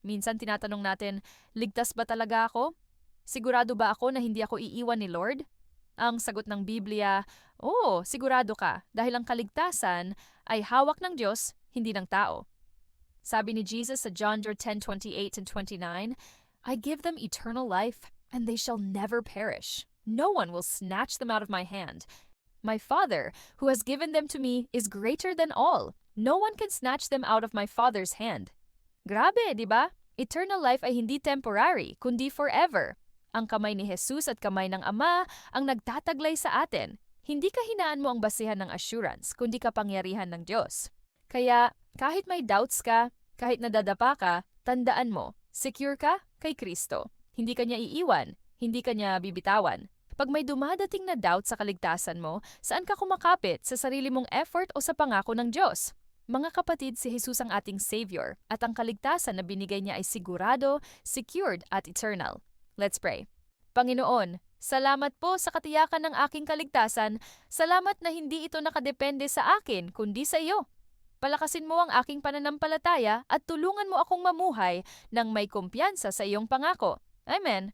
Minsan tinatanong natin, ligtas ba talaga ako? Sigurado ba ako na hindi ako iiwan ni Lord? Ang sagot ng Biblia, oo, sigurado ka dahil ang kaligtasan ay hawak ng Diyos, hindi ng tao. Sabi ni Jesus sa John 10:28 and 29, I give them eternal life, and they shall never perish. No one will snatch them out of my hand. My Father, who has given them to me, is greater than all. No one can snatch them out of my Father's hand. Grabe, di ba? Eternal life ay hindi temporary, kundi forever. Ang kamay ni Jesus at kamay ng Ama ang nagtataglay sa atin. Hindi kahinaan mo ang basihan ng assurance, kundi kapangyarihan ng Diyos. Kaya, kahit may doubts ka, kahit nadadapa ka, tandaan mo, secure ka kay Kristo. Hindi ka niya iiwan, hindi ka niya bibitawan. Pag may dumadating na doubt sa kaligtasan mo, saan ka kumakapit? Sa sarili mong effort o sa pangako ng Diyos? Mga kapatid, si Jesus ang ating Savior at ang kaligtasan na binigay niya ay sigurado, secured at eternal. Let's pray. Panginoon, salamat po sa katiyakan ng aking kaligtasan. Salamat na hindi ito nakadepende sa akin, kundi sa iyo. Palakasin mo ang aking pananampalataya at tulungan mo akong mamuhay ng may kumpiyansa sa iyong pangako. Amen.